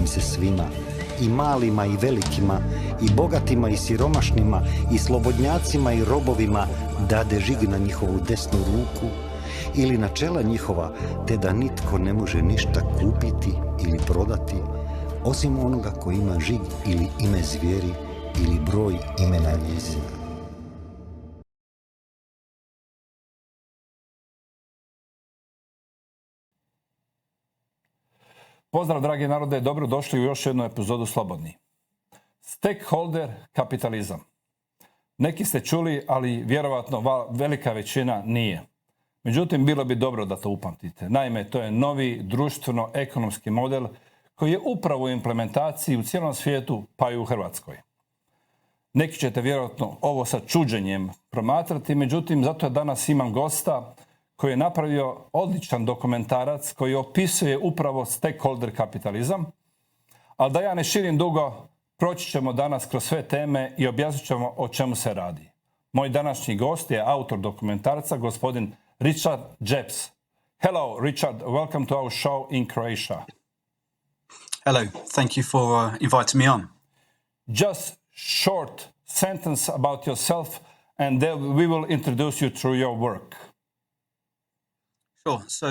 im se svima, i malima i velikima, i bogatima i siromašnima, i slobodnjacima i robovima dade žig na njihovu desnu ruku ili na čela njihova, te da nitko ne može ništa kupiti ili prodati, osim onoga ko ima žig ili ime zvijeri ili broj imena njezina. Pozdrav, dragi narode, dobrodošli u još jednu epizodu Slobodni. Stakeholder kapitalizam. Neki ste čuli, ali vjerovatno velika većina nije. Međutim, bilo bi dobro da to upamtite. Naime, to je novi društveno-ekonomski model koji je upravo u implementaciji u cijelom svijetu, pa i u Hrvatskoj. Neki ćete vjerojatno ovo sa čuđenjem promatrati, međutim, zato danas imam gosta koji je napravio odličan dokumentarac koji opisuje upravo stakeholder kapitalizam. Ali da ja ne širim dugo, proći ćemo danas kroz sve teme i objasnit ćemo o čemu se radi. Moj današnji gost je autor dokumentarca, gospodin Richard Jeffs. Hello, Richard. Welcome to our show in Croatia. Hello. Thank you for inviting me on. Just short sentence about yourself, and then we will introduce you through your work. Sure. So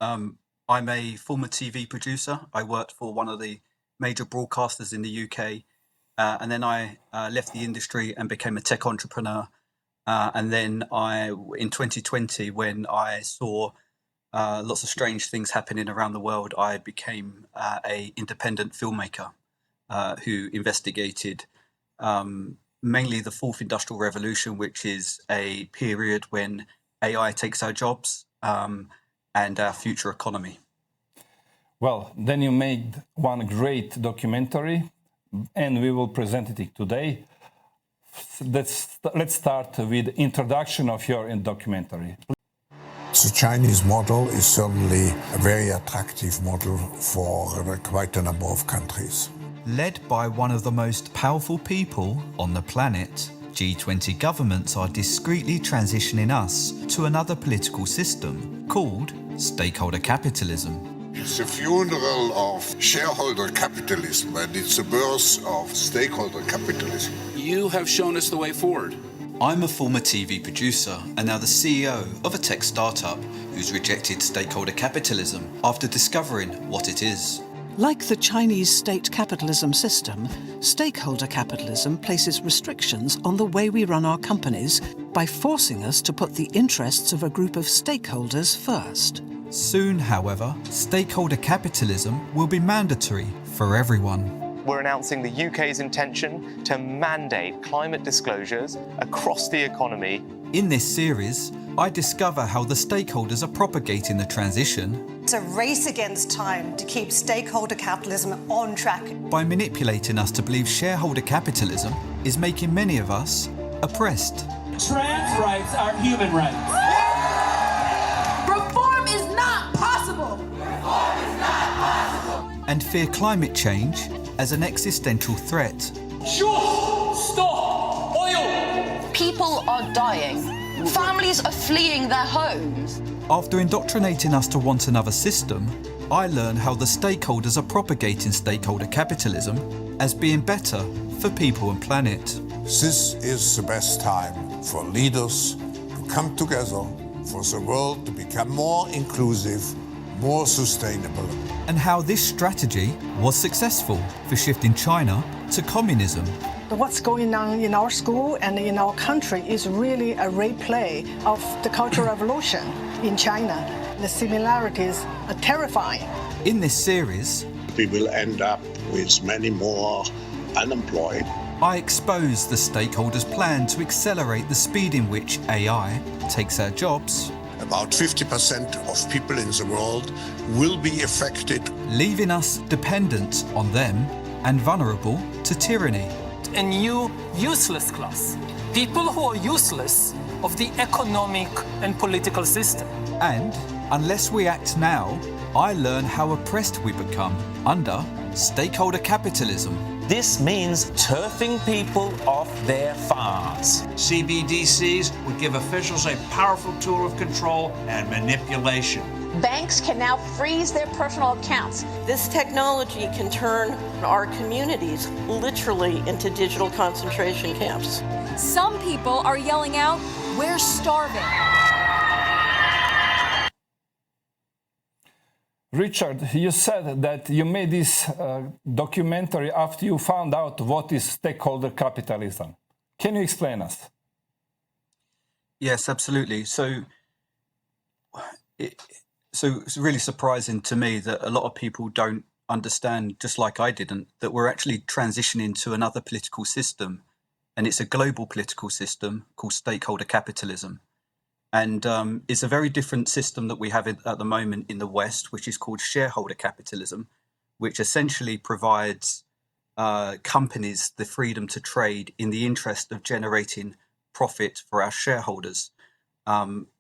I'm a former TV producer. I worked for one of the major broadcasters in the UK. And then I left the industry and became a tech entrepreneur. And then in 2020, when I saw lots of strange things happening around the world, I became an independent filmmaker who investigated mainly the fourth industrial revolution, which is a period when AI takes our jobs and our future economy. Well, then you made one great documentary, and we will present it today. Let's start with introduction of your documentary. The Chinese model is certainly a very attractive model for quite a number of countries. Led by one of the most powerful people on the planet, G20 governments are discreetly transitioning us to another political system called stakeholder capitalism. It's the funeral of shareholder capitalism and it's the birth of stakeholder capitalism. You have shown us the way forward. I'm a former TV producer and now the CEO of a tech startup who's rejected stakeholder capitalism after discovering what it is. Like the Chinese state capitalism system, stakeholder capitalism places restrictions on the way we run our companies by forcing us to put the interests of a group of stakeholders first. Soon, however, stakeholder capitalism will be mandatory for everyone. We're announcing the UK's intention to mandate climate disclosures across the economy. In this series, I discover how the stakeholders are propagating the transition. It's a race against time to keep stakeholder capitalism on track. By manipulating us to believe shareholder capitalism is making many of us oppressed. Trans rights are human rights. Reform is not possible. Reform is not possible. And fear climate change as an existential threat. Stop! Oil! People are dying. Families are fleeing their homes. After indoctrinating us to want another system, I learn how the stakeholders are propagating stakeholder capitalism as being better for people and planet. This is the best time for leaders to come together, for the world to become more inclusive, more sustainable. And how this strategy was successful for shifting China to communism. What's going on in our school and in our country is really a replay of the Cultural Revolution in China. The similarities are terrifying. In this series, We will end up with many more unemployed. I expose the stakeholders' plan to accelerate the speed in which AI takes our jobs. About 50% of people in the world will be affected. Leaving us dependent on them and vulnerable to tyranny. A new useless class. People who are useless of the economic and political system. And unless we act now, I learn how oppressed we become under stakeholder capitalism. This means turfing people off their farms. CBDCs would give officials a powerful tool of control and manipulation. Banks can now freeze their personal accounts. This technology can turn our communities literally into digital concentration camps. Some people are yelling out, "We're starving." Richard, you said that you made this documentary after you found out what is stakeholder capitalism. Can you explain us? Yes, absolutely. So it's really surprising to me that a lot of people don't understand, just like I didn't, that we're actually transitioning to another political system, and it's a global political system called stakeholder capitalism. And it's a very different system that we have at the moment in the West, which is called shareholder capitalism, which essentially provides companies the freedom to trade in the interest of generating profit for our shareholders.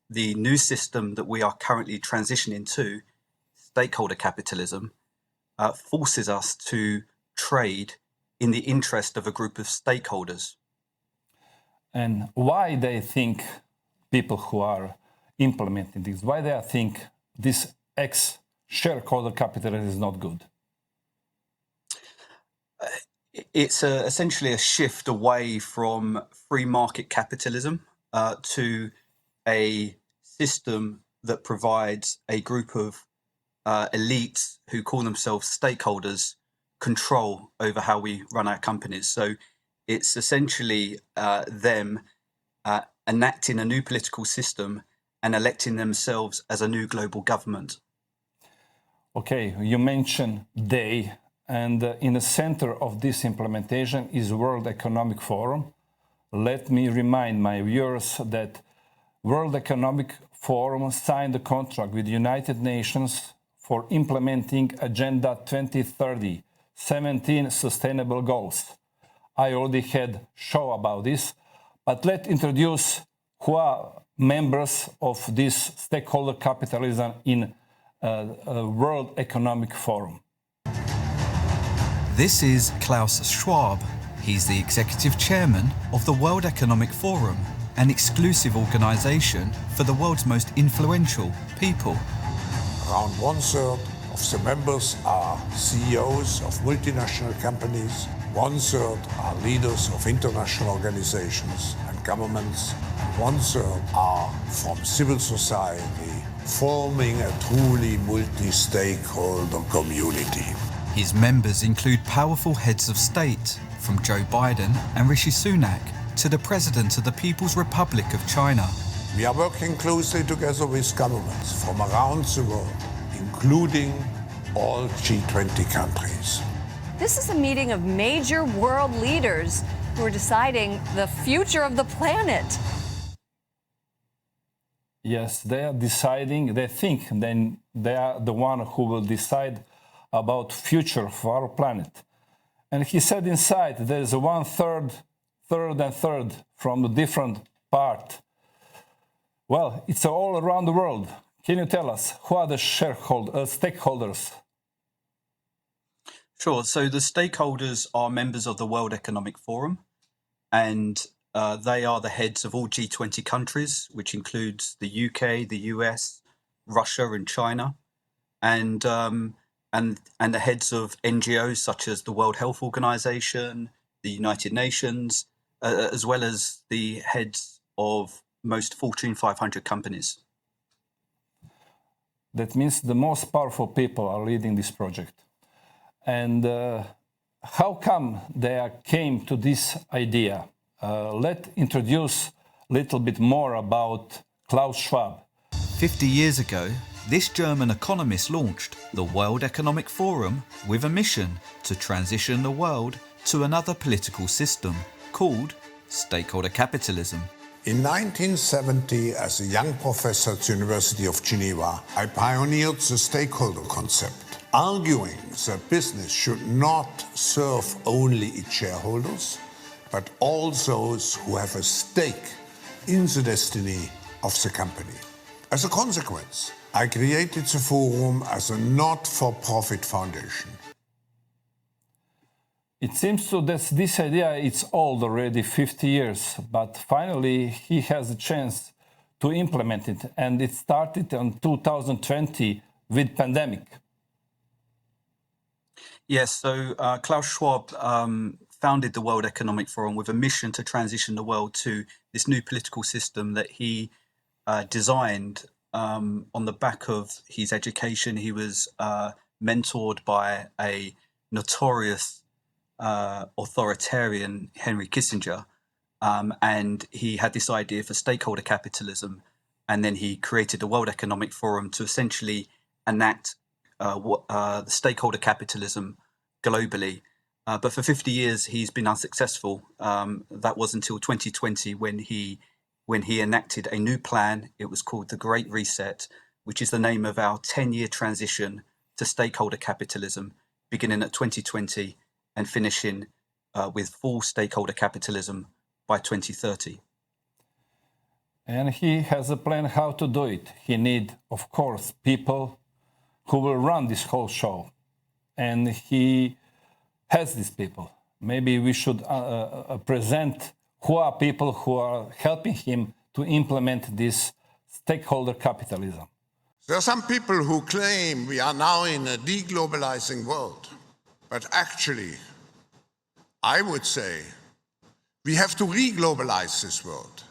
The new system that we are currently transitioning to, stakeholder capitalism, forces us to trade in the interest of a group of stakeholders. And why they think people who are implementing this, why they think this shareholder capitalism is not good? It's essentially a shift away from free market capitalism to a system that provides a group of elites who call themselves stakeholders control over how we run our companies. So it's essentially them enacting a new political system and electing themselves as a new global government. Okay, you mentioned they, and in the center of this implementation is World Economic Forum. Let me remind my viewers that World Economic Forum signed a contract with the United Nations for implementing Agenda 2030, 17 sustainable goals. I already had a show about this, but let's introduce who are members of this stakeholder capitalism in World Economic Forum. This is Klaus Schwab. He's the executive chairman of the World Economic Forum, an exclusive organization for the world's most influential people. Around 1/3 of the members are CEOs of multinational companies, 1/3 are leaders of international organizations and governments, and 1/3 are from civil society, forming a truly multi-stakeholder community. His members include powerful heads of state, from Joe Biden and Rishi Sunak to the President of the People's Republic of China. We are working closely together with governments from around the world, including all G20 countries. This is a meeting of major world leaders who are deciding the future of the planet. Yes, they are deciding, they think then they are the one who will decide about future for our planet. And he said inside there's a 1/3, third and third from a different part. Well, it's all around the world. Can you tell us who are the stakeholders? Sure. So the stakeholders are members of the World Economic Forum, and they are the heads of all G20 countries, which includes the UK, the US, Russia, and China, and the heads of NGOs such as the World Health Organization, the United Nations, as well as the heads of most Fortune 500 companies. That means the most powerful people are leading this project. And how come they came to this idea? Let's introduce a little bit more about Klaus Schwab. 50 years ago, this German economist launched the World Economic Forum with a mission to transition the world to another political system called stakeholder capitalism. In 1970, as a young professor at the University of Geneva, I pioneered the stakeholder concept, arguing that business should not serve only its shareholders, but all those who have a stake in the destiny of the company. As a consequence, I created the forum as a not-for-profit foundation. It seems to that this idea is old already 50 years, but finally he has a chance to implement it, and it started in 2020 with pandemic. Yes, so Klaus Schwab founded the World Economic Forum with a mission to transition the world to this new political system that he designed on the back of his education. He was mentored by a notorious authoritarian, Henry Kissinger, and he had this idea for stakeholder capitalism, and then he created the World Economic Forum to essentially enact the stakeholder capitalism globally. But for 50 years, he's been unsuccessful. That was until 2020 when he enacted a new plan. It was called the Great Reset, which is the name of our 10-year transition to stakeholder capitalism, beginning at 2020 and finishing with full stakeholder capitalism by 2030. And he has a plan how to do it. He needs, of course, people who will run this whole show. And he has these people. Maybe we should present who are people who are helping him to implement this stakeholder capitalism. There are some people who claim we are now in a deglobalizing world. But actually, I would say we have to re-globalize this world.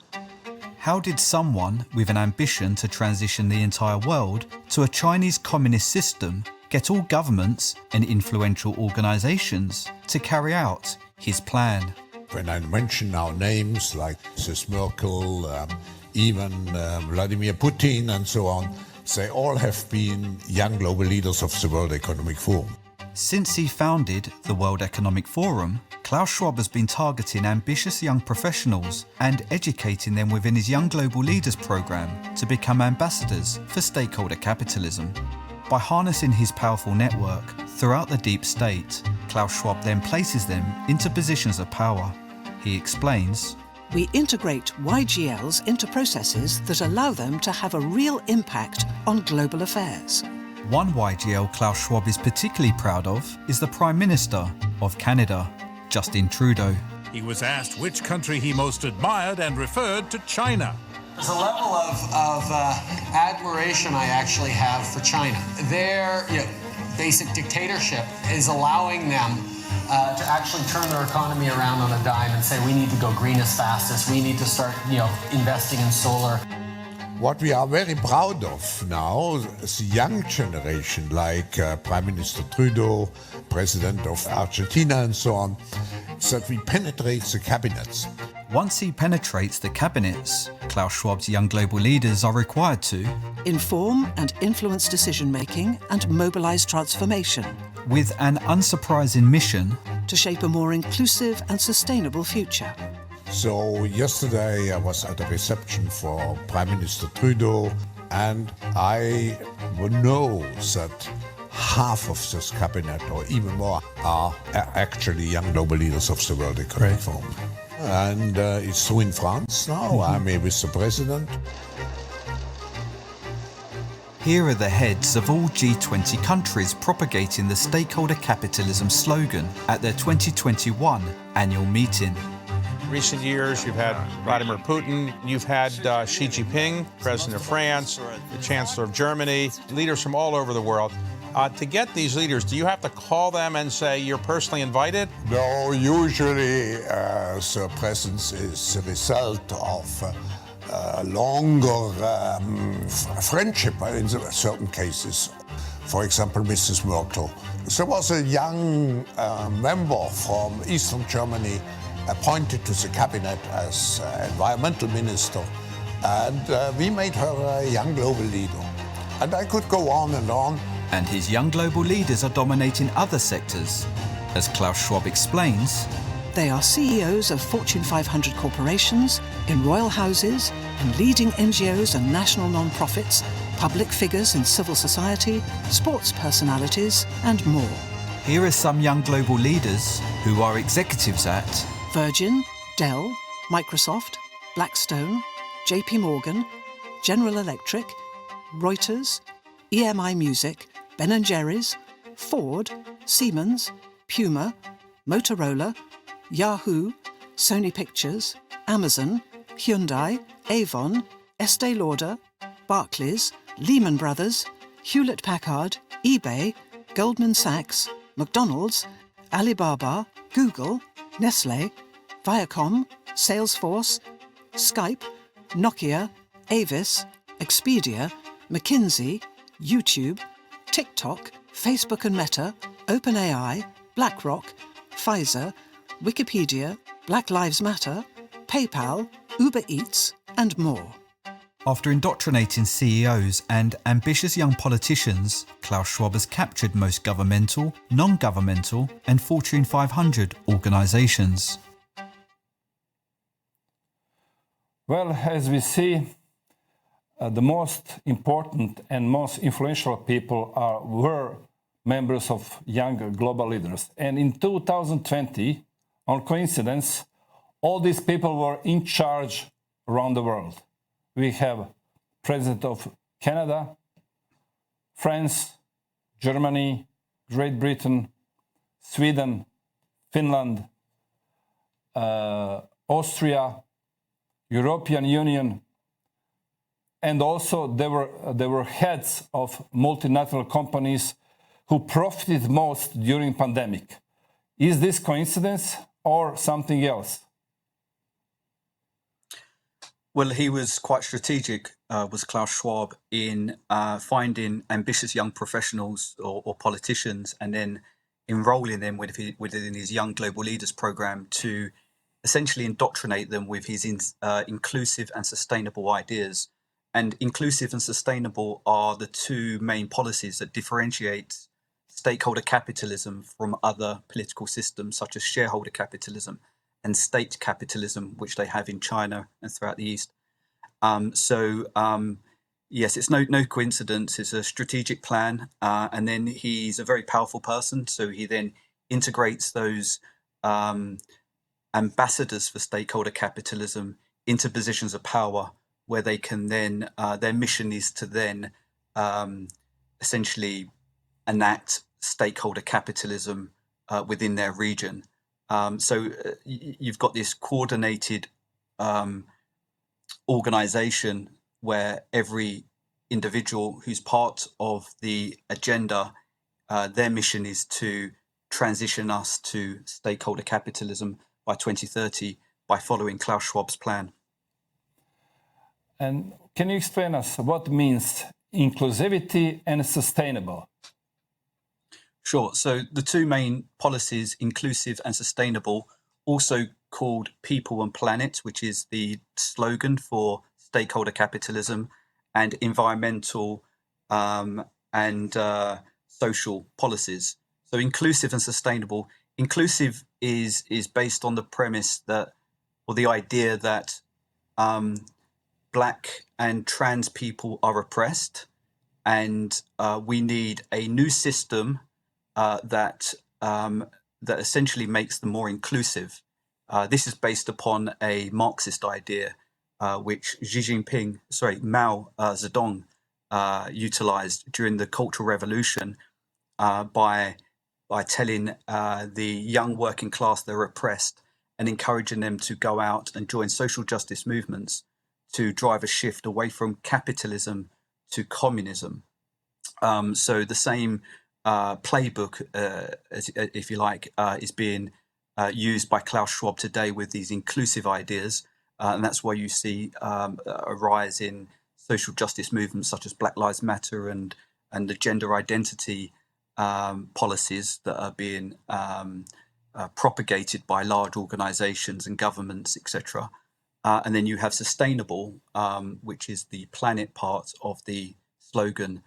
How did someone with an ambition to transition the entire world to a Chinese communist system get all governments and influential organizations to carry out his plan? When I mention now names like Mrs. Merkel, even Vladimir Putin and so on, they all have been young global leaders of the World Economic Forum. Since he founded the World Economic Forum, Klaus Schwab has been targeting ambitious young professionals and educating them within his Young Global Leaders program to become ambassadors for stakeholder capitalism. By harnessing his powerful network throughout the deep state, Klaus Schwab then places them into positions of power. He explains, We integrate YGLs into processes that allow them to have a real impact on global affairs. One YGL Klaus Schwab is particularly proud of is the Prime Minister of Canada, Justin Trudeau. He was asked which country he most admired and referred to China. There's a level of admiration I actually have for China. Their basic dictatorship is allowing them to actually turn their economy around on a dime and say we need to go green as fastest. We need to start investing in solar. What we are very proud of now is the young generation, like Prime Minister Trudeau, President of Argentina and so on, is that we penetrate the cabinets. Once he penetrates the cabinets, Klaus Schwab's young global leaders are required to inform and influence decision-making and mobilize transformation, with an unsurprising mission to shape a more inclusive and sustainable future. So yesterday I was at a reception for Prime Minister Trudeau, and I know that half of this cabinet, or even more, are actually young global leaders of the World Economic Forum. And it's true in France now. I'm with the president. Here are the heads of all G20 countries propagating the stakeholder capitalism slogan at their 2021 annual meeting. Recent years, you've had Vladimir Putin, you've had Xi Jinping, President of France, the Chancellor of Germany, leaders from all over the world. To get these leaders, do you have to call them and say you're personally invited? No, usually the presence is the result of longer friendship in certain cases. For example, Mrs. Merkel. There was a young member from Eastern Germany appointed to the cabinet as environmental minister, and we made her a young global leader. And I could go on and on. And his young global leaders are dominating other sectors. As Klaus Schwab explains, they are CEOs of Fortune 500 corporations, in royal houses, and leading NGOs and national non-profits, public figures in civil society, sports personalities, and more. Here are some young global leaders who are executives at Virgin, Dell, Microsoft, Blackstone, JP Morgan, General Electric, Reuters, EMI Music, Ben & Jerry's, Ford, Siemens, Puma, Motorola, Yahoo, Sony Pictures, Amazon, Hyundai, Avon, Estee Lauder, Barclays, Lehman Brothers, Hewlett-Packard, eBay, Goldman Sachs, McDonald's, Alibaba, Google, Nestle, Viacom, Salesforce, Skype, Nokia, Avis, Expedia, McKinsey, YouTube, TikTok, Facebook and Meta, OpenAI, BlackRock, Pfizer, Wikipedia, Black Lives Matter, PayPal, Uber Eats, and more. After indoctrinating CEOs and ambitious young politicians, Klaus Schwab has captured most governmental, non-governmental and Fortune 500 organisations. Well, as we see, the most important and most influential people were members of young global leaders. And in 2020, on coincidence, all these people were in charge around the world. We have President of Canada, France, Germany, Great Britain, Sweden, Finland, Austria, European Union, and also there were heads of multinational companies who profited most during pandemic. Is this coincidence or something else? Well, he was quite strategic, was Klaus Schwab, in finding ambitious young professionals or politicians and then enrolling them within his Young Global Leaders program to essentially indoctrinate them with his inclusive and sustainable ideas. And inclusive and sustainable are the two main policies that differentiate stakeholder capitalism from other political systems, such as shareholder capitalism and state capitalism, which they have in China and throughout the East. Yes, it's no coincidence. It's a strategic plan. And then he's a very powerful person. So he then integrates those ambassadors for stakeholder capitalism into positions of power where they can then, their mission is to then essentially enact stakeholder capitalism within their region. You've got this coordinated organization where every individual who's part of the agenda, their mission is to transition us to stakeholder capitalism by 2030 by following Klaus Schwab's plan. And can you explain us what means inclusivity and sustainable? Sure. So the two main policies, inclusive and sustainable, also called People and Planet, which is the slogan for stakeholder capitalism, and environmental and social policies. So inclusive and sustainable. Inclusive is based on the premise that, or the idea that Black and trans people are oppressed, and we need a new system that essentially makes them more inclusive. This is based upon a Marxist idea, which Mao Zedong utilized during the Cultural Revolution by telling the young working class they're oppressed and encouraging them to go out and join social justice movements to drive a shift away from capitalism to communism. So the same playbook, if you like, is being used by Klaus Schwab today with these inclusive ideas. And that's why you see a rise in social justice movements such as Black Lives Matter and the gender identity policies that are being propagated by large organizations and governments, etc. And then you have sustainable, which is the planet part of the slogan.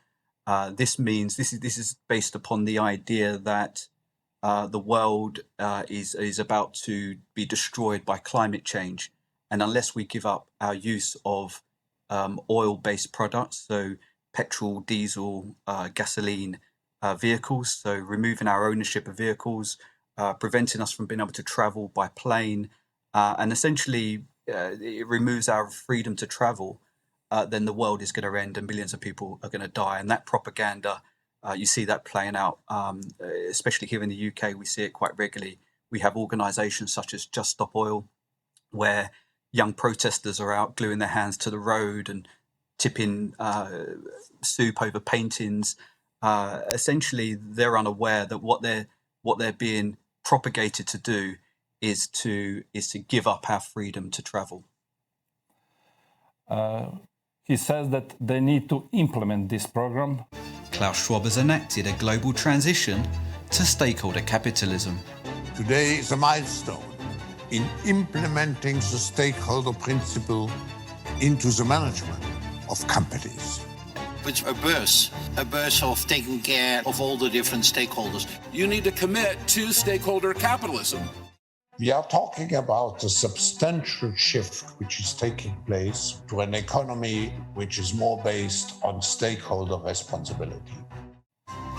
This means this is based upon the idea that the world is about to be destroyed by climate change, and unless we give up our use of oil-based products, so petrol, diesel, gasoline vehicles, so removing our ownership of vehicles, preventing us from being able to travel by plane, and essentially it removes our freedom to travel. then the world is going to end and millions of people are going to die. And that propaganda, you see that playing out, especially here in the UK. We see it quite regularly. We have organisations such as Just Stop Oil, where young protesters are out gluing their hands to the road and tipping soup over paintings. Essentially, they're unaware that what they're being propagated to do is to give up our freedom to travel. He says that they need to implement this program. Klaus Schwab has enacted a global transition to stakeholder capitalism. Today is a milestone in implementing the stakeholder principle into the management of companies. It's a bus of taking care of all the different stakeholders. You need to commit to stakeholder capitalism. We are talking about a substantial shift which is taking place to an economy which is more based on stakeholder responsibility.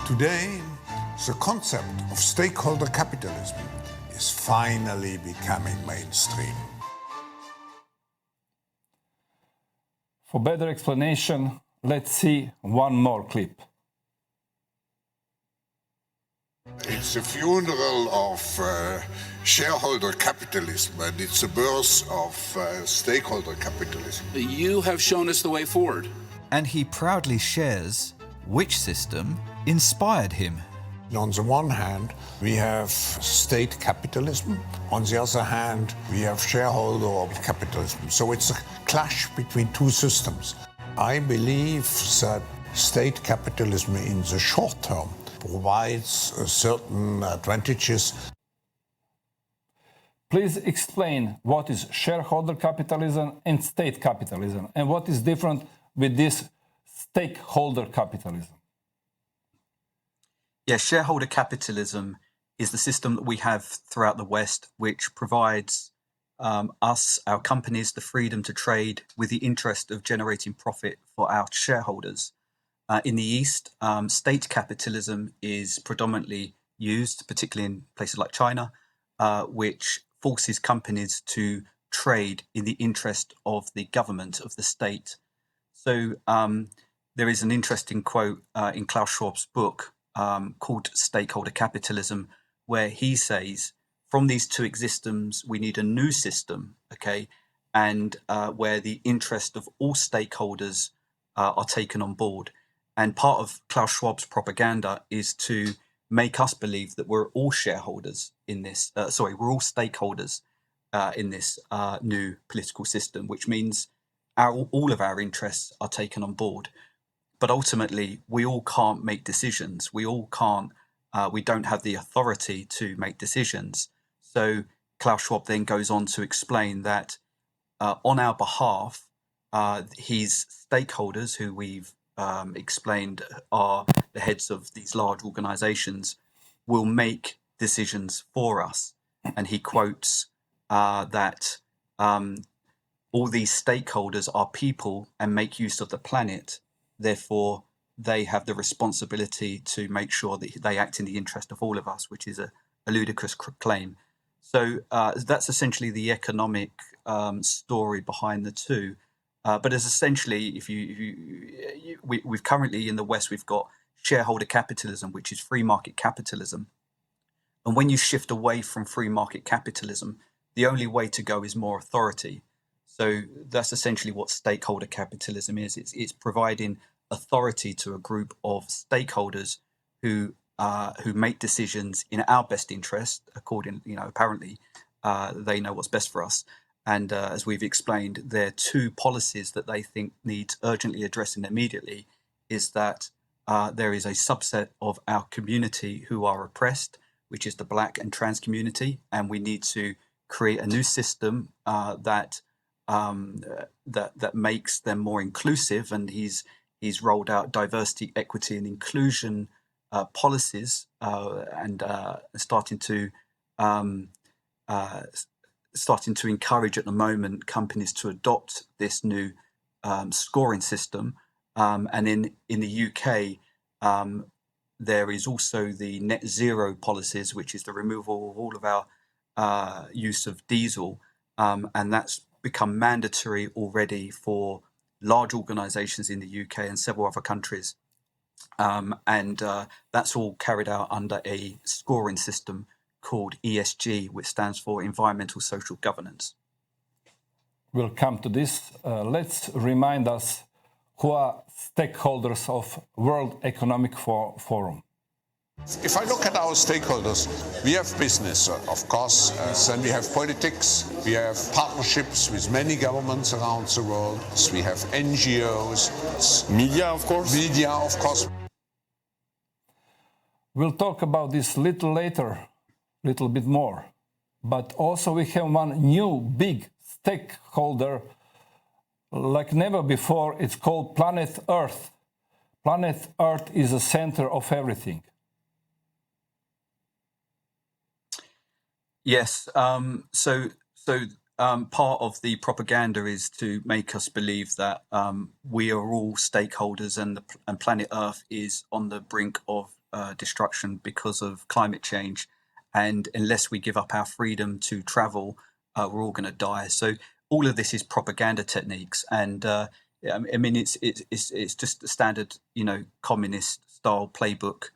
Today, the concept of stakeholder capitalism is finally becoming mainstream. For better explanation, let's see one more clip. It's the funeral of shareholder capitalism, and it's the birth of stakeholder capitalism. You have shown us the way forward. And he proudly shares which system inspired him. On the one hand, we have state capitalism. On the other hand, we have shareholder capitalism. So it's a clash between two systems. I believe that state capitalism in the short term provides certain advantages. Please explain what is shareholder capitalism and state capitalism, and what is different with this stakeholder capitalism. Yeah, shareholder capitalism is the system that we have throughout the West, which provides us, our companies, the freedom to trade with the interest of generating profit for our shareholders. In the East, state capitalism is predominantly used, particularly in places like China, which forces companies to trade in the interest of the government, of the state. So there is an interesting quote in Klaus Schwab's book called Stakeholder Capitalism, where he says, from these two existences, we need a new system, okay, and where the interest of all stakeholders are taken on board. And part of Klaus Schwab's propaganda is to make us believe that we're all shareholders in this, we're all stakeholders in this new political system, which means all of our interests are taken on board. But ultimately, we all can't make decisions. We don't have the authority to make decisions. So Klaus Schwab then goes on to explain that on our behalf, his stakeholders, who we've explained are the heads of these large organizations, will make decisions for us. And he quotes that all these stakeholders are people and make use of the planet. Therefore, they have the responsibility to make sure that they act in the interest of all of us, which is a ludicrous claim. So that's essentially the economic story behind the two. But as essentially, we've currently in the West, we've got shareholder capitalism, which is free market capitalism. And when you shift away from free market capitalism, the only way to go is more authority. So that's essentially what stakeholder capitalism is. It's providing authority to a group of stakeholders who make decisions in our best interest. Apparently, they know what's best for us. And as we've explained, there are two policies that they think need urgently addressing immediately. Is that there is a subset of our community who are oppressed, which is the Black and trans community, and we need to create a new system that makes them more inclusive. And he's rolled out diversity, equity, and inclusion policies, and starting to encourage at the moment companies to adopt this new scoring system. And in the UK, there is also the net zero policies, which is the removal of all of our use of diesel, and that's become mandatory already for large organizations in the UK and several other countries. That's all carried out under a scoring system called ESG, which stands for Environmental Social Governance. We'll come to this. Let's remind us who are stakeholders of World Economic Forum. If I look at our stakeholders, we have business, of course, then we have politics, we have partnerships with many governments around the world, we have NGOs, media, of course. We'll talk about this little later, little bit more. But also we have one new big stakeholder like never before. It's called Planet Earth. Planet Earth is the center of everything. Yes. Part of the propaganda is to make us believe that we are all stakeholders and planet Earth is on the brink of destruction because of climate change. And unless we give up our freedom to travel, we're all going to die. So all of this is propaganda techniques. And I mean, it's just the standard, communist style playbook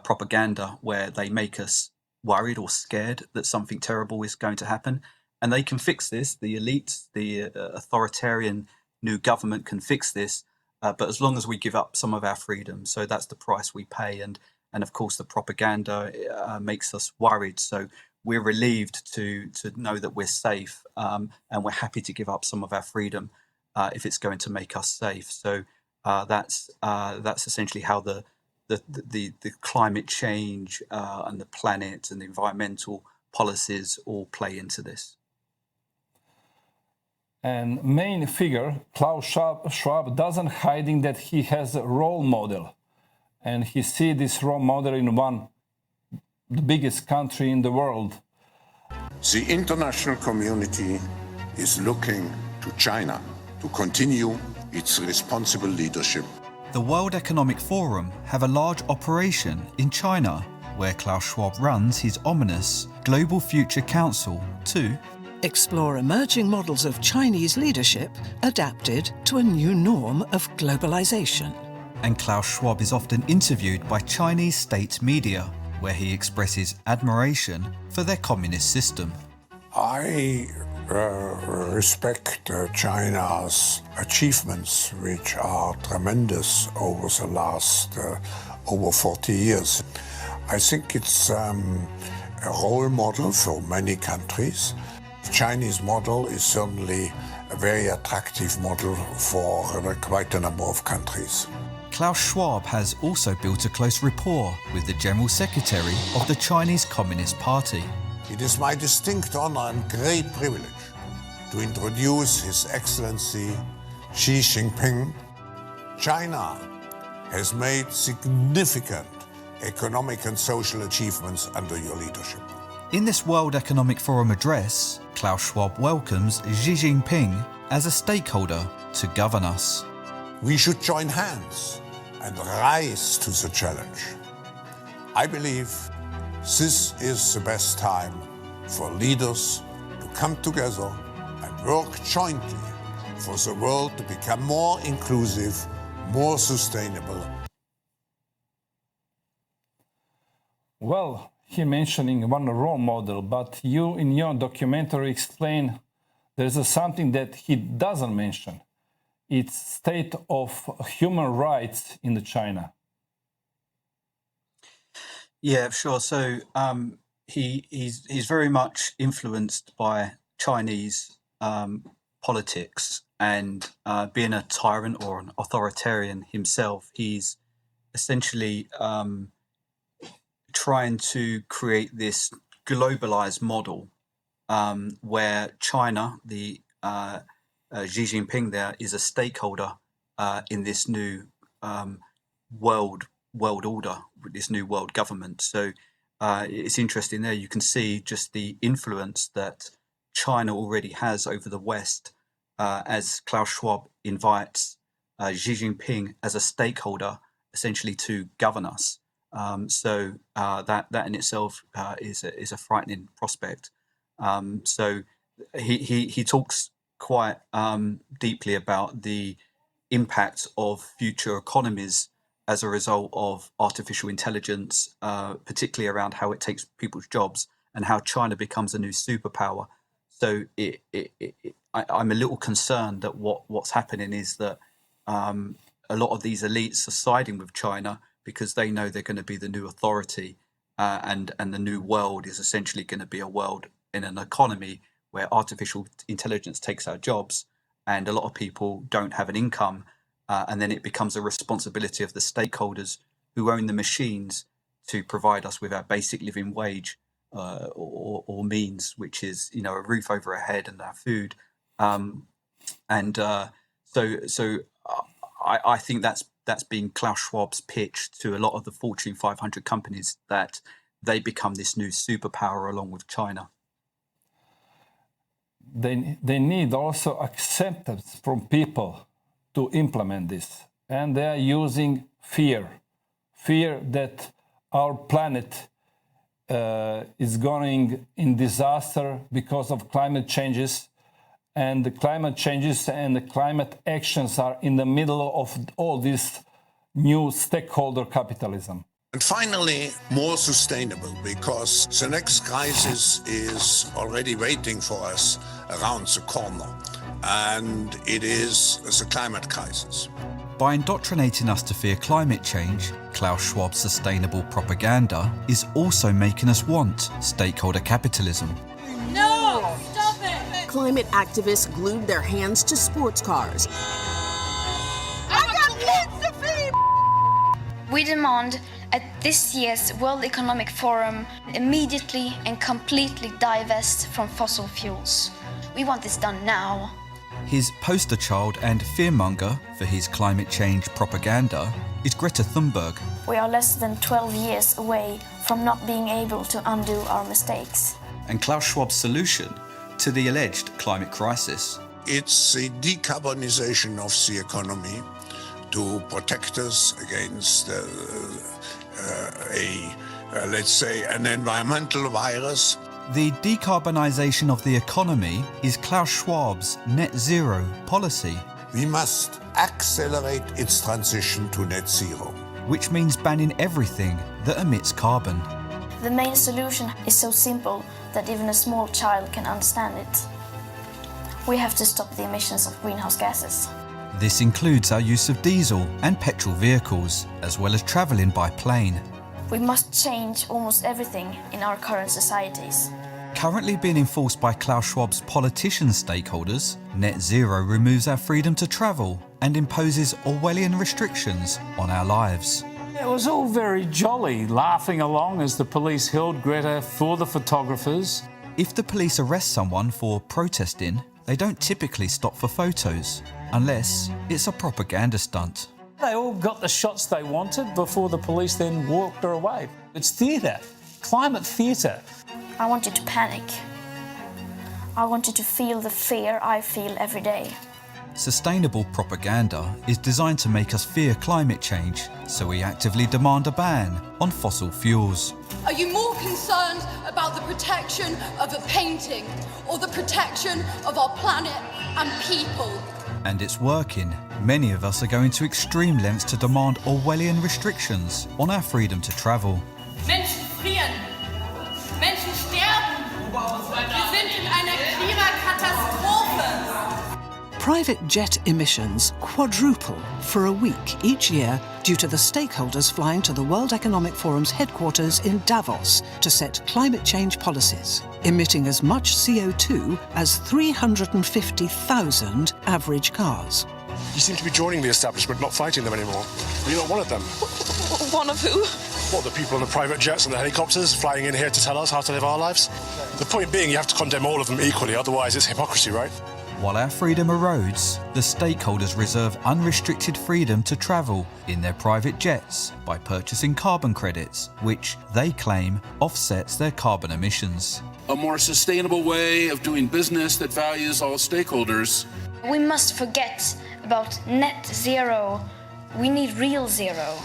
propaganda where they make us worried or scared that something terrible is going to happen. And they can fix this. The elites, the authoritarian new government can fix this. But as long as we give up some of our freedom, so that's the price we pay. And of course, the propaganda makes us worried. So we're relieved to know that we're safe, and we're happy to give up some of our freedom if it's going to make us safe. So that's essentially how the climate change and the planet and the environmental policies all play into this. And main figure, Klaus Schwab, doesn't hiding that he has a role model. And he sees this role model in the biggest country in the world. The international community is looking to China to continue its responsible leadership. The World Economic Forum have a large operation in China, where Klaus Schwab runs his ominous Global Future Council to explore emerging models of Chinese leadership adapted to a new norm of globalization. And Klaus Schwab is often interviewed by Chinese state media, where he expresses admiration for their communist system. I respect China's achievements, which are tremendous over the last over 40 years. I think it's a role model for many countries. The Chinese model is certainly a very attractive model for quite a number of countries. Klaus Schwab has also built a close rapport with the General Secretary of the Chinese Communist Party. It is my distinct honor and great privilege to introduce His Excellency Xi Jinping. China has made significant economic and social achievements under your leadership. In this World Economic Forum address, Klaus Schwab welcomes Xi Jinping as a stakeholder to govern us. We should join hands and rise to the challenge. I believe this is the best time for leaders to come together and work jointly for the world to become more inclusive, more sustainable. Well, he mentioning one role model, but you in your documentary explain there's something that he doesn't mention. It's state of human rights in China. Yeah, sure. So he's very much influenced by Chinese politics, and being a tyrant or an authoritarian himself, he's essentially trying to create this globalized model where China, the Xi Jinping there, is a stakeholder in this new world order, with this new world government. So it's interesting there. You can see just the influence that China already has over the West as Klaus Schwab invites Xi Jinping as a stakeholder essentially to govern us. So that in itself is a frightening prospect. So he talks quite deeply about the impact of future economies as a result of artificial intelligence, particularly around how it takes people's jobs and how China becomes a new superpower. So I'm a little concerned that what's happening is that a lot of these elites are siding with China because they know they're going to be the new authority, and the new world is essentially going to be a world in an economy where artificial intelligence takes our jobs, and a lot of people don't have an income, and then it becomes a responsibility of the stakeholders who own the machines to provide us with our basic living wage or means, which is a roof over our head and our food, so I think that's been Klaus Schwab's pitch to a lot of the Fortune 500 companies, that they become this new superpower along with China. They need also acceptance from people to implement this. And they are using fear that our planet is going in disaster because of climate changes. And the climate changes and the climate actions are in the middle of all this new stakeholder capitalism. And finally, more sustainable, because the next crisis is already waiting for us around the corner, and it is the climate crisis. By indoctrinating us to fear climate change, Klaus Schwab's sustainable propaganda is also making us want stakeholder capitalism. No! Stop it! Climate activists glued their hands to sports cars. I got kids to feed! We demand at this year's World Economic Forum immediately and completely divest from fossil fuels. We want this done now. His poster child and fearmonger for his climate change propaganda is Greta Thunberg. We are less than 12 years away from not being able to undo our mistakes. And Klaus Schwab's solution to the alleged climate crisis. It's the decarbonization of the economy to protect us against let's say, an environmental virus. The decarbonisation of the economy is Klaus Schwab's net zero policy. We must accelerate its transition to net zero. Which means banning everything that emits carbon. The main solution is so simple that even a small child can understand it. We have to stop the emissions of greenhouse gases. This includes our use of diesel and petrol vehicles, as well as travelling by plane. We must change almost everything in our current societies. Currently being enforced by Klaus Schwab's politician stakeholders, net zero removes our freedom to travel and imposes Orwellian restrictions on our lives. It was all very jolly, laughing along as the police held Greta for the photographers. If the police arrest someone for protesting, they don't typically stop for photos, unless it's a propaganda stunt. They all got the shots they wanted before the police then walked her away. It's theatre, climate theatre. I want you to panic. I want you to feel the fear I feel every day. Sustainable propaganda is designed to make us fear climate change, so we actively demand a ban on fossil fuels. Are you more concerned about the protection of a painting or the protection of our planet and people? And it's working. Many of us are going to extreme lengths to demand Orwellian restrictions on our freedom to travel. Menschen frieren. Menschen sterben. Wir sind in einer Klimakatastrophe. Private jet emissions quadruple for a week each year due to the stakeholders flying to the World Economic Forum's headquarters in Davos to set climate change policies, emitting as much CO2 as 350,000 average cars. You seem to be joining the establishment, not fighting them anymore. You're not one of them. One of who? What, the people on the private jets and the helicopters flying in here to tell us how to live our lives? The point being, you have to condemn all of them equally, otherwise it's hypocrisy, right? While our freedom erodes, the stakeholders reserve unrestricted freedom to travel in their private jets by purchasing carbon credits, which they claim offsets their carbon emissions. A more sustainable way of doing business that values all stakeholders. We must forget about net zero. We need real zero.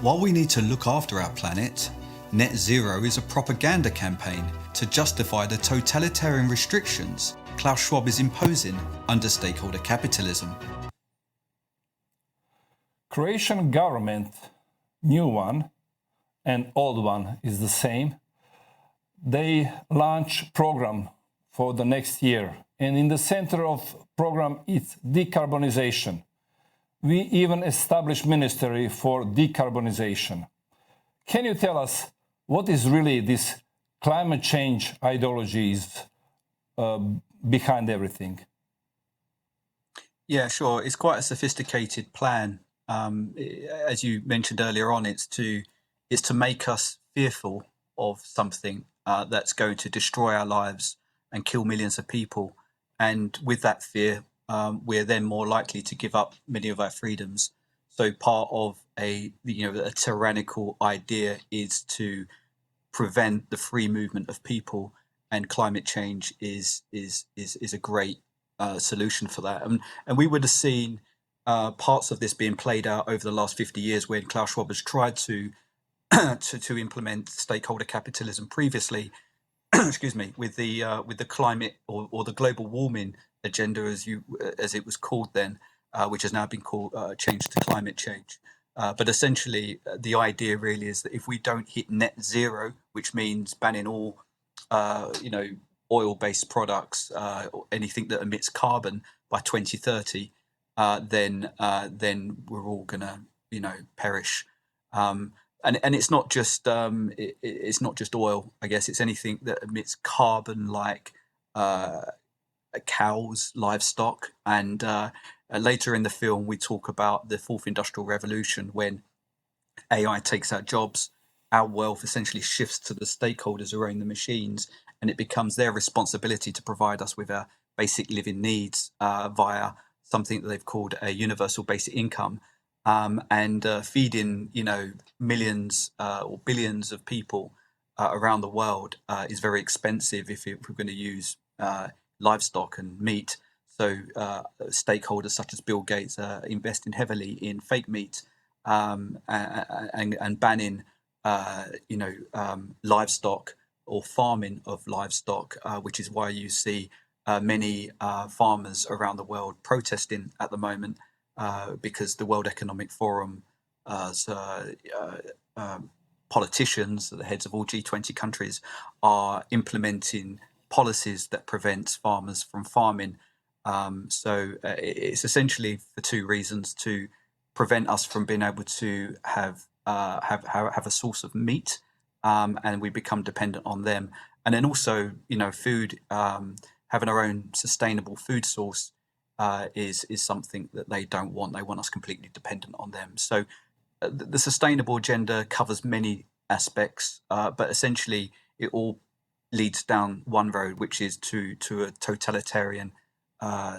While we need to look after our planet, net zero is a propaganda campaign to justify the totalitarian restrictions Klaus Schwab is imposing under stakeholder capitalism. Croatian government, new one and old one is the same. They launch program for the next year. And in the center of program is decarbonization. We even established ministry for decarbonization. Can you tell us what is really this climate change ideologies behind everything? Yeah, sure. It's quite a sophisticated plan. As you mentioned earlier on, it's to make us fearful of something that's going to destroy our lives and kill millions of people. And with that fear, we're then more likely to give up many of our freedoms. So part of a tyrannical idea is to prevent the free movement of people, and climate change is a great solution for that. And we would have seen parts of this being played out over the last 50 years when Klaus Schwab has tried to implement stakeholder capitalism previously. Excuse me, with the climate or the global warming agenda, as it was called then, which has now been changed to climate change. But essentially, the idea really is that if we don't hit net zero, which means banning all, oil-based products, or anything that emits carbon by 2030, then we're all gonna, perish. And it's not just it's not just oil. I guess it's anything that emits carbon, like cows, livestock, and later in the film we talk about the fourth industrial revolution when AI takes out jobs. Our wealth essentially shifts to the stakeholders who own the machines, and it becomes their responsibility to provide us with our basic living needs via something that they've called a universal basic income. And feeding, millions or billions of people around the world is very expensive if we're going to use livestock and meat. So stakeholders such as Bill Gates are investing heavily in fake meat and banning, livestock or farming of livestock, which is why you see many farmers around the world protesting at the moment. Because the World Economic Forum, politicians, the heads of all G20 countries, are implementing policies that prevent farmers from farming. So it's essentially for two reasons: to prevent us from being able to have a source of meat, and we become dependent on them. And then also, food, having our own sustainable food source. Is something that they don't want. They want us completely dependent on them. So the sustainable agenda covers many aspects, but essentially it all leads down one road, which is to a totalitarian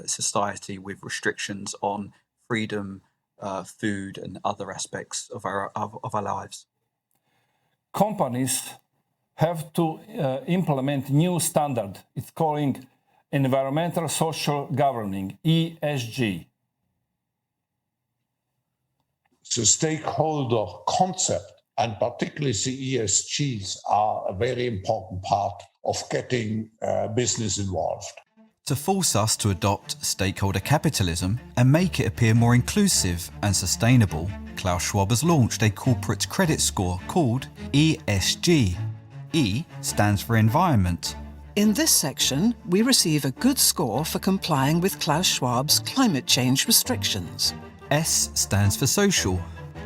society with restrictions on freedom, food, and other aspects of our lives. Companies have to implement new standard. It's calling environmental social governing, ESG. The stakeholder concept, and particularly the ESGs, are a very important part of getting business involved. To force us to adopt stakeholder capitalism and make it appear more inclusive and sustainable, Klaus Schwab has launched a corporate credit score called ESG. E stands for environment. In this section, we receive a good score for complying with Klaus Schwab's climate change restrictions. S stands for social.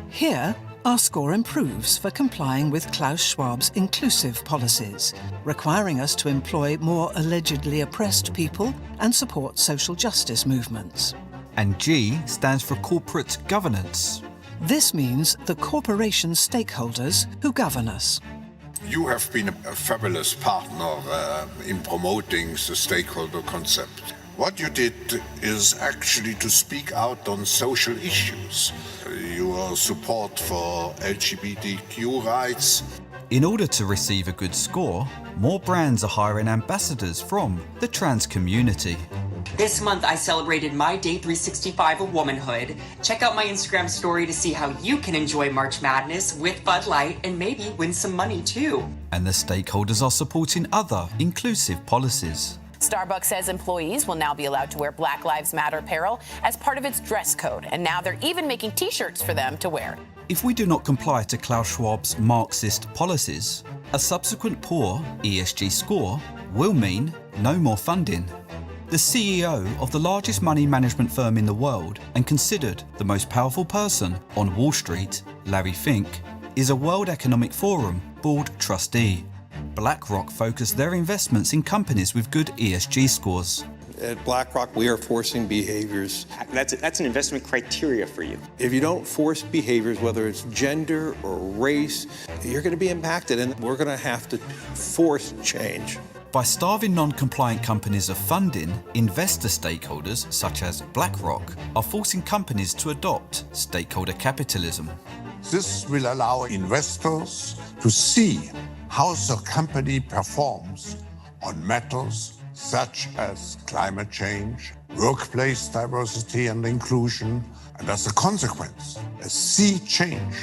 Here, our score improves for complying with Klaus Schwab's inclusive policies, requiring us to employ more allegedly oppressed people and support social justice movements. And G stands for corporate governance. This means the corporation stakeholders who govern us. You have been a fabulous partner in promoting the stakeholder concept. What you did is actually to speak out on social issues. Your support for LGBTQ rights. In order to receive a good score, more brands are hiring ambassadors from the trans community. This month I celebrated my day 365 of womanhood. Check out my Instagram story to see how you can enjoy March Madness with Bud Light and maybe win some money too. And the stakeholders are supporting other inclusive policies. Starbucks says employees will now be allowed to wear Black Lives Matter apparel as part of its dress code, and now they're even making T-shirts for them to wear. If we do not comply to Klaus Schwab's Marxist policies, a subsequent poor ESG score will mean no more funding. The CEO of the largest money management firm in the world and considered the most powerful person on Wall Street, Larry Fink, is a World Economic Forum board trustee. BlackRock focus their investments in companies with good ESG scores. At BlackRock, we are forcing behaviors. That's an investment criteria for you. If you don't force behaviors, whether it's gender or race, you're going to be impacted, and we're going to have to force change. By starving non-compliant companies of funding, investor stakeholders, such as BlackRock, are forcing companies to adopt stakeholder capitalism. This will allow investors to see how the company performs on matters such as climate change, workplace diversity and inclusion, and as a consequence, a sea change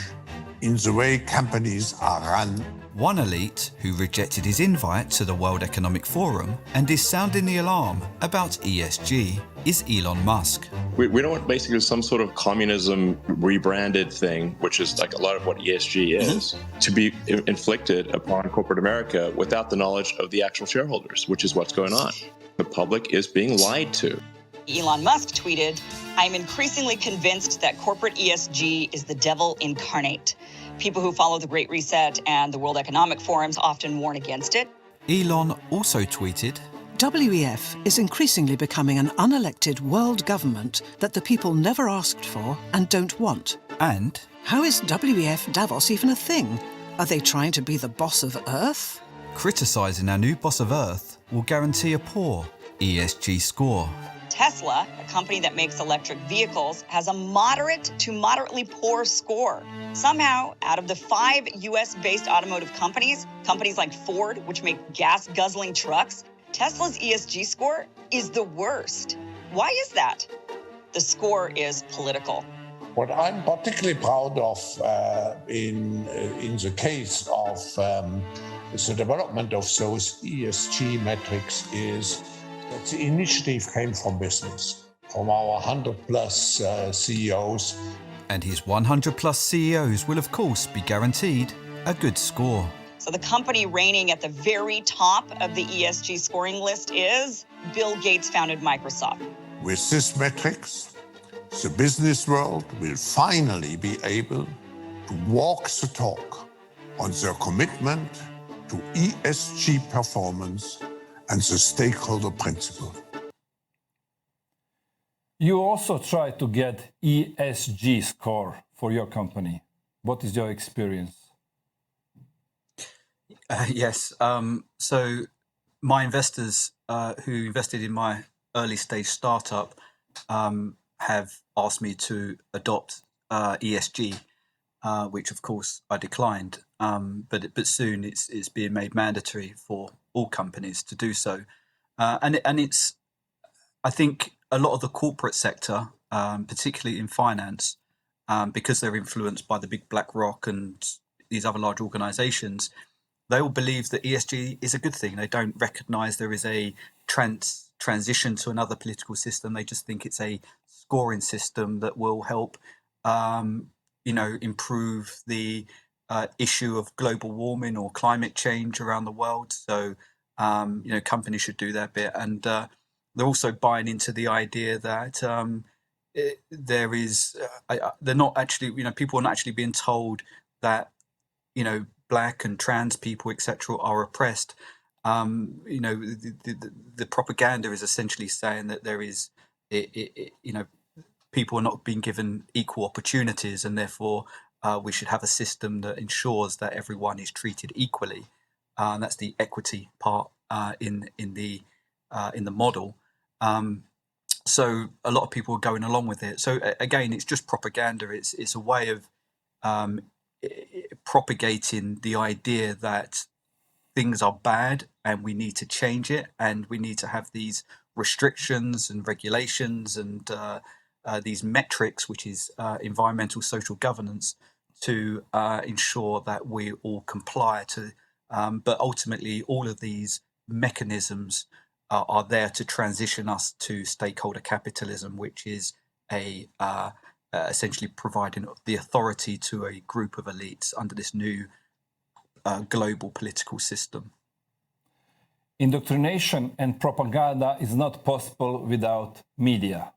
in the way companies are run. One elite who rejected his invite to the World Economic Forum and is sounding the alarm about ESG is Elon Musk. We don't want basically some sort of communism rebranded thing, which is like a lot of what ESG is, to be inflicted upon corporate America without the knowledge of the actual shareholders, which is what's going on. The public is being lied to. Elon Musk tweeted, "I'm increasingly convinced that corporate ESG is the devil incarnate. People who follow the Great Reset and the World Economic Forums often warn against it." Elon also tweeted, WEF is increasingly becoming an unelected world government that the people never asked for and don't want. And how is WEF Davos even a thing? Are they trying to be the boss of Earth? criticising our new boss of Earth will guarantee a poor ESG score. Tesla, a company that makes electric vehicles, has a moderate to moderately poor score. Somehow, out of the 5 US-based automotive companies like Ford, which make gas-guzzling trucks, Tesla's ESG score is the worst. Why is that? The score is political. What I'm particularly proud of in the case of the development of those ESG metrics is that the initiative came from business, from our 100-plus CEOs. And his 100-plus CEOs will, of course, be guaranteed a good score. So the company reigning at the very top of the ESG scoring list is Bill Gates founded Microsoft. With these metrics, the business world will finally be able to walk the talk on their commitment to ESG performance and the stakeholder principle. You also try to get ESG score for your company. What is your experience? Yes. So my investors who invested in my early stage startup have asked me to adopt ESG, which of course I declined. But soon it's being made mandatory for all companies to do so, and it's, I think, a lot of the corporate sector, particularly in finance, because they're influenced by the big BlackRock and these other large organizations, they all believe that ESG is a good thing. They don't recognize there is a transition to another political system. They just think it's a scoring system that will help, improve the issue of global warming or climate change around the world. So, companies should do their bit. And they're also buying into the idea that there is, they're not actually, people are not actually being told that, Black and trans people, etc., are oppressed. The propaganda is essentially saying that there is, people are not being given equal opportunities, and therefore we should have a system that ensures that everyone is treated equally. And that's the equity part in the model. So a lot of people are going along with it. So again, it's just propaganda. It's a way of propagating the idea that things are bad and we need to change it, and we need to have these restrictions and regulations and these metrics, which is environmental social governance, to ensure that we all comply to. But ultimately, all of these mechanisms are there to transition us to stakeholder capitalism, which is essentially providing the authority to a group of elites under this new global political system. Indoctrination and propaganda is not possible without media.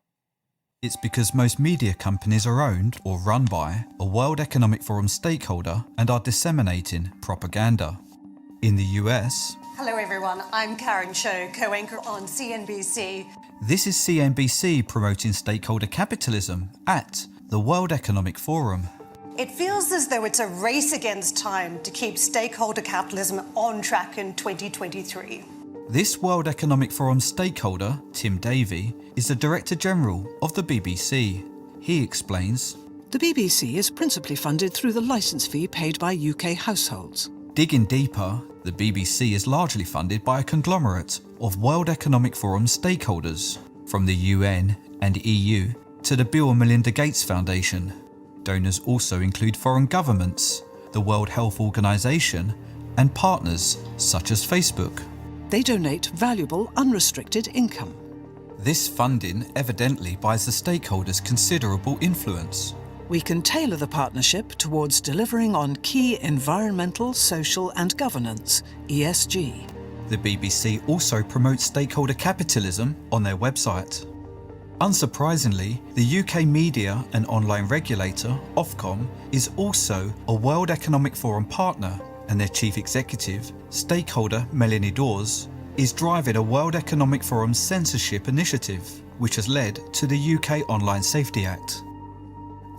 It's because most media companies are owned or run by a World Economic Forum stakeholder and are disseminating propaganda. In the US... Hello everyone, I'm Karen Cho, co-anchor on CNBC. This is CNBC promoting stakeholder capitalism at the World Economic Forum. It feels as though it's a race against time to keep stakeholder capitalism on track in 2023. This World Economic Forum stakeholder, Tim Davie, is the Director General of the BBC. He explains, The BBC is principally funded through the licence fee paid by UK households. Digging deeper, the BBC is largely funded by a conglomerate of World Economic Forum stakeholders, from the UN and EU to the Bill and Melinda Gates Foundation. Donors also include foreign governments, the World Health Organization, and partners such as Facebook. They donate valuable, unrestricted income. This funding evidently buys the stakeholders considerable influence. We can tailor the partnership towards delivering on key environmental, social and governance, ESG. The BBC also promotes stakeholder capitalism on their website. Unsurprisingly, the UK media and online regulator, Ofcom, is also a World Economic Forum partner, and their chief executive, stakeholder Melanie Dawes, is driving a World Economic Forum censorship initiative, which has led to the UK Online Safety Act.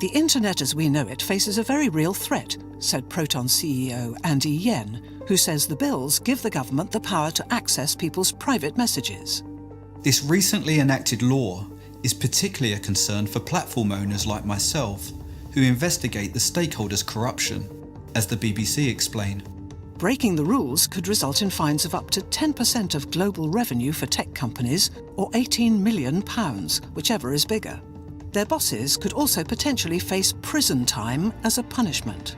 The internet as we know it faces a very real threat, said Proton CEO Andy Yen, who says the bills give the government the power to access people's private messages. This recently enacted law is particularly a concern for platform owners like myself, who investigate the stakeholders' corruption, as the BBC explained. Breaking the rules could result in fines of up to 10% of global revenue for tech companies, or £18 million, whichever is bigger. Their bosses could also potentially face prison time as a punishment.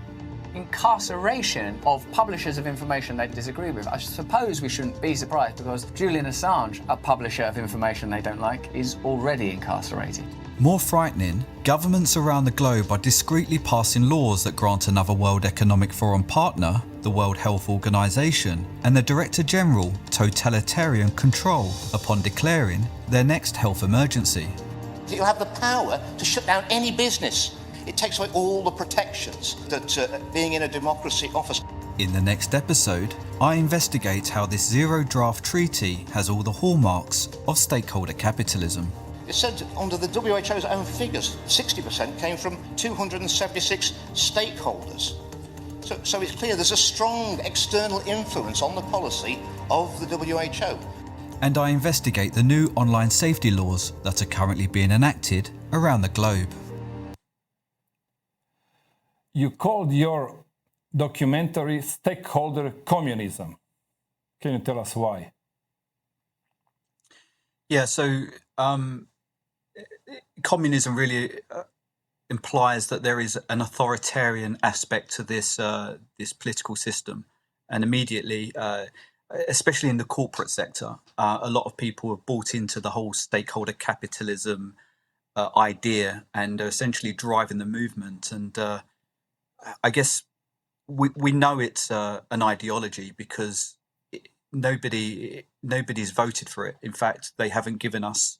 Incarceration of publishers of information they disagree with. I suppose we shouldn't be surprised because Julian Assange, a publisher of information they don't like, is already incarcerated. More frightening, governments around the globe are discreetly passing laws that grant another World Economic Forum partner, the World Health Organization, and the Director General totalitarian control upon declaring their next health emergency. You'll have the power to shut down any business. It takes away all the protections that being in a democracy offers. In the next episode, I investigate how this zero-draft treaty has all the hallmarks of stakeholder capitalism. It said under the WHO's own figures, 60% came from 276 stakeholders. So it's clear there's a strong external influence on the policy of the WHO. And I investigate the new online safety laws that are currently being enacted around the globe. You called your documentary Stakeholder Communism. Can you tell us why? Yeah, so communism really implies that there is an authoritarian aspect to this this political system, and immediately, especially in the corporate sector, a lot of people have bought into the whole stakeholder capitalism idea and are essentially driving the movement. And I guess we know it's an ideology because nobody's voted for it. In fact, they haven't given us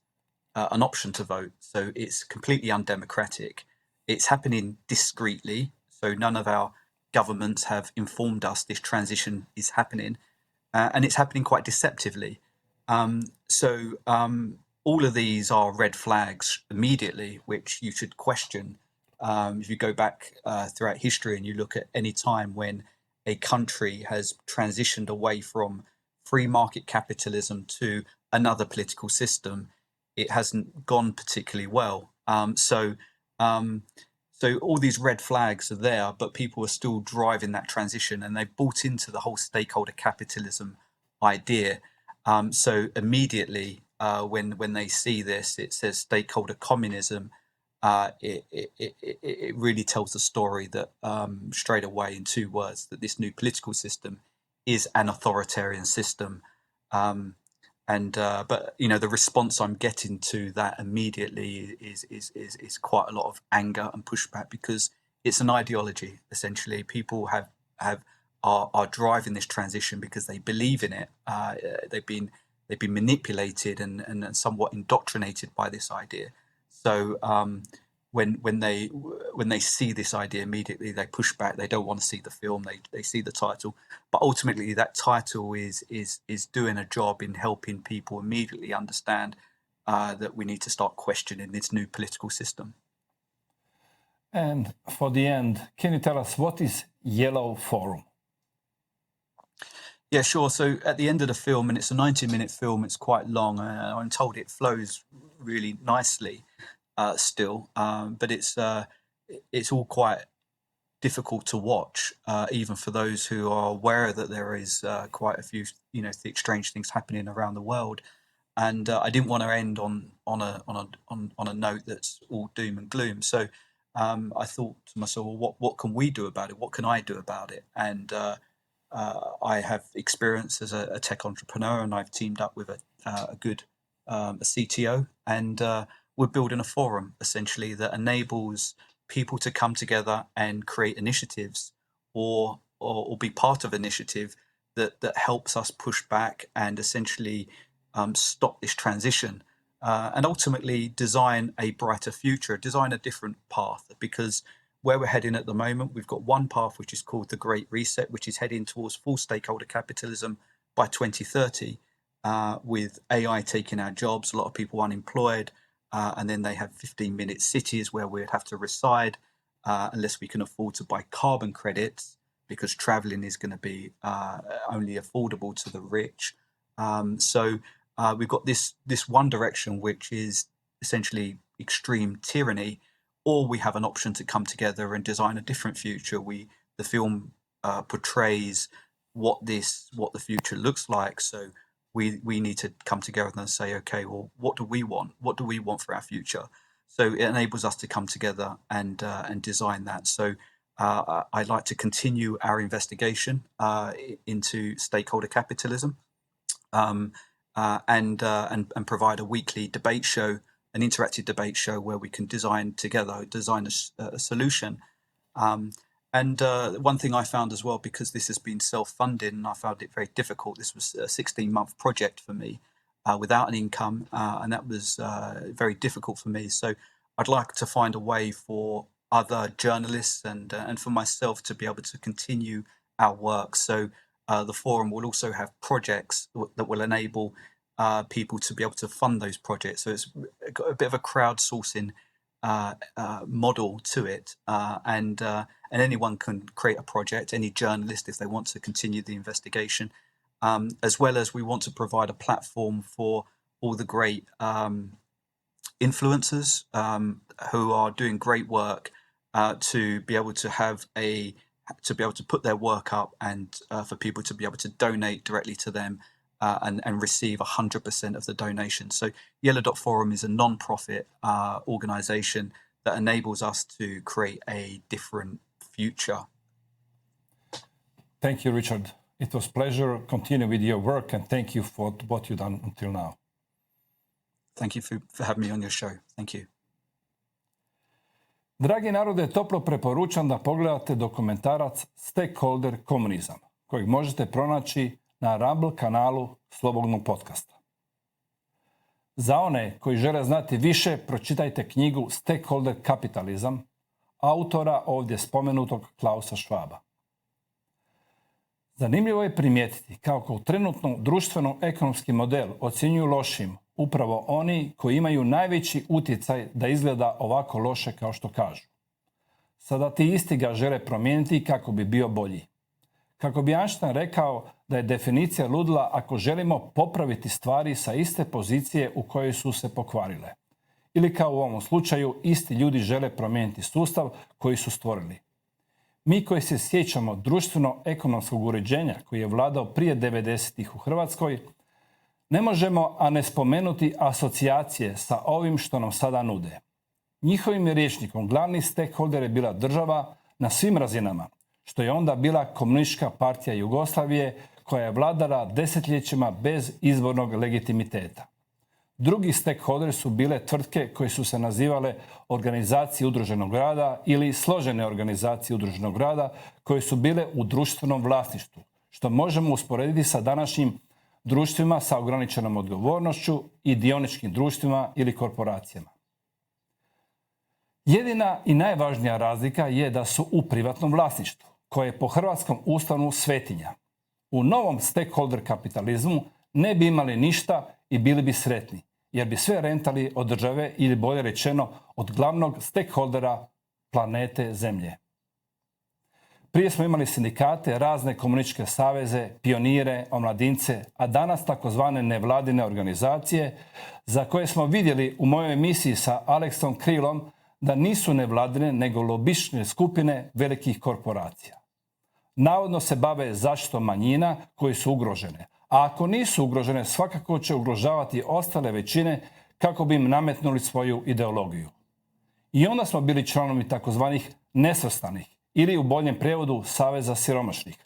an option to vote, so it's completely undemocratic. It's happening discreetly, so none of our governments have informed us this transition is happening, and it's happening quite deceptively. So all of these are red flags immediately, which you should question. If you go back throughout history and you look at any time when a country has transitioned away from free market capitalism to another political system, it hasn't gone particularly well. So all these red flags are there, but people are still driving that transition, and they've bought into the whole stakeholder capitalism idea. So immediately, when they see this, it says stakeholder communism. It really tells the story that straight away in two words that this new political system is an authoritarian system. But the response I'm getting to that immediately is quite a lot of anger and pushback, because it's an ideology. Essentially, people are driving this transition because they believe in it. They've been manipulated and somewhat indoctrinated by this idea. So when they see this idea, immediately they push back. They don't want to see the film. They see the title, but ultimately that title is doing a job in helping people immediately understand that we need to start questioning this new political system. And for the end, can you tell us what is Yellow Forum? Yeah, sure. So at the end of the film, and it's a 90-minute film, it's quite long. I'm told it flows really nicely still, but it's all quite difficult to watch, even for those who are aware that there is quite a few, strange things happening around the world. And I didn't want to end on a note that's all doom and gloom. So I thought to myself, well, what can we do about it? What can I do about it? And I have experience as a tech entrepreneur, and I've teamed up with a good CTO, and we're building a forum essentially that enables people to come together and create initiatives or be part of initiative that helps us push back and essentially stop this transition, and ultimately design a brighter future, design a different path. Because where we're heading at the moment, we've got one path which is called the Great Reset, which is heading towards full stakeholder capitalism by 2030, with AI taking our jobs, a lot of people unemployed, and then they have 15-minute cities where we'd have to reside unless we can afford to buy carbon credits, because traveling is going to be only affordable to the rich. So we've got this one direction, which is essentially extreme tyranny, or we have an option to come together and design a different future. The film portrays what the future looks like. So we need to come together and say, okay, well, what do we want? What do we want for our future? So it enables us to come together and design that. So I'd like to continue our investigation into stakeholder capitalism, and provide a weekly debate show, an interactive debate show where we can design a solution. And one thing I found as well, because this has been self-funded and I found it very difficult, this was a 16-month project for me without an income, and that was very difficult for me. So I'd like to find a way for other journalists and for myself to be able to continue our work. So the forum will also have projects that will enable people to be able to fund those projects. So it's got a bit of a crowdsourcing model to it, and anyone can create a project, any journalist, if they want to continue the investigation, as well as we want to provide a platform for all the great influencers who are doing great work to be able to put their work up, and for people to be able to donate directly to them and receive 100% of the donation. So Yellow.Forum is a non-profit organization that enables us to create a different future. Thank you, Richard. It was a pleasure continue with your work, and thank you for what you've done until now. Thank you for having me on your show. Thank you. Dragi narode, toplo preporučam da pogledate dokumentarac Stakeholder communism, kojeg možete pronaći na Rumble kanalu Slobodnog podcasta. Za one koji žele znati više, pročitajte knjigu Stakeholder Capitalism, autora ovdje spomenutog Klausa Schwaba. Zanimljivo je primijetiti kako trenutno društveno-ekonomski model ocjenjuju lošim upravo oni koji imaju najveći utjecaj da izgleda ovako loše kao što kažu. Sada ti isti ga žele promijeniti kako bi bio bolji. Kako bi Einstein rekao da je definicija ludila ako želimo popraviti stvari sa iste pozicije u kojoj su se pokvarile. Ili kao u ovom slučaju, isti ljudi žele promijeniti sustav koji su stvorili. Mi koji se sjećamo društveno-ekonomskog uređenja koji je vladao prije 90-ih u Hrvatskoj, ne možemo a ne spomenuti asocijacije sa ovim što nam sada nude. Njihovim rječnikom glavni stakeholder je bila država na svim razinama, što je onda bila Komunistička partija Jugoslavije koja je vladala desetljećima bez izbornog legitimiteta. Drugi stakeholderi su bile tvrtke koje su se nazivale organizacije udruženog rada ili složene organizacije udruženog rada koje su bile u društvenom vlasništvu, što možemo usporediti sa današnjim društvima sa ograničenom odgovornošću i dioničkim društvima ili korporacijama. Jedina i najvažnija razlika je da su u privatnom vlasništvu, koje je po hrvatskom ustavu svetinja. U novom stakeholder kapitalizmu ne bi imali ništa i bili bi sretni, jer bi sve rentali od države ili bolje rečeno od glavnog stakeholdera planete Zemlje. Prije smo imali sindikate, razne komunističke saveze, pionire, omladince, a danas takozvane nevladine organizacije za koje smo vidjeli u mojoj emisiji sa Aleksom Krilom da nisu nevladine nego lobističke skupine velikih korporacija. Navodno se bave zaštitom manjina koji su ugrožene, a ako nisu ugrožene svakako će ugrožavati ostale većine kako bi im nametnuli svoju ideologiju. I onda smo bili članovi takozvanih nesvrstanih ili u boljem prijevodu Saveza siromašnih.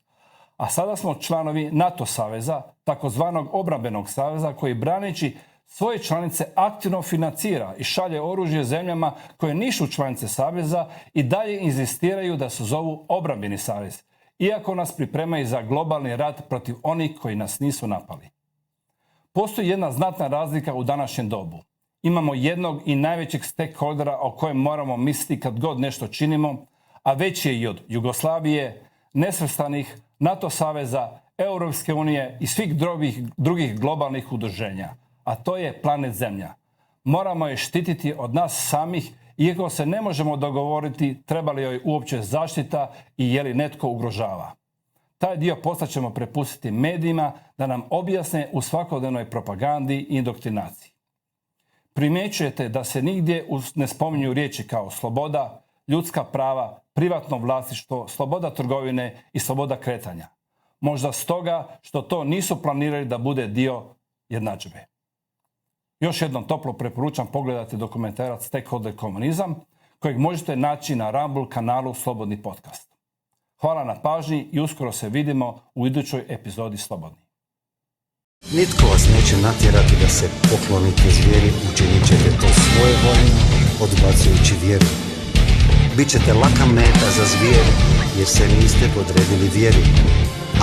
A sada smo članovi NATO saveza, takozvanog obrambenog saveza koji braneći svoje članice aktivno financira i šalje oružje zemljama koje nisu članice saveza i dalje inzistiraju da se zovu obrambeni savez, iako nas pripremaju za globalni rat protiv onih koji nas nisu napali. Postoji jedna znatna razlika u današnjem dobu. Imamo jednog i najvećeg stakeholdera o kojem moramo misliti kad god nešto činimo, a veći je i od Jugoslavije, nesvrstanih, NATO saveza, Europske unije i svih drugih globalnih udruženja, a to je planet Zemlja. Moramo je štititi od nas samih, iako se ne možemo dogovoriti treba li joj uopće zaštita i je li netko ugrožava. Taj dio posla ćemo prepustiti medijima da nam objasne u svakodnevnoj propagandi i indoktrinaciji. Primjećujete da se nigdje ne spominju riječi kao sloboda, ljudska prava, privatno vlasništvo, sloboda trgovine i sloboda kretanja. Možda stoga što to nisu planirali da bude dio jednadžbe. Još jednom toplo preporučam pogledati dokumentarac Stakeholder communism kojeg možete naći na Rumble kanalu Slobodni podcast. Hvala na pažnji i uskoro se vidimo u idućoj epizodi Slobodni. Nitko vas neće natjerati da se poklonite zvijeri, učinit ćete to svojevoljno, odbacujući vjeru. Bićete laka meta za zvijeri, jer se niste podredili vjeri.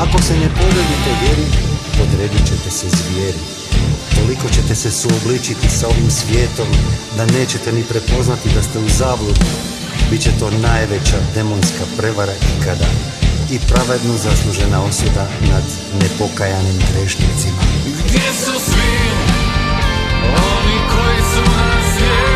Ako se ne podredite vjeri, podredit ćete se zvijeri. Toliko ćete se suobličiti sa ovim svijetom, da nećete ni prepoznati da ste u zabludi. Biće to najveća demonska prevara ikada i pravedno zaslužena osuda nad nepokajanim grešnicima. Gdje su svi oni koji su nas vjerili?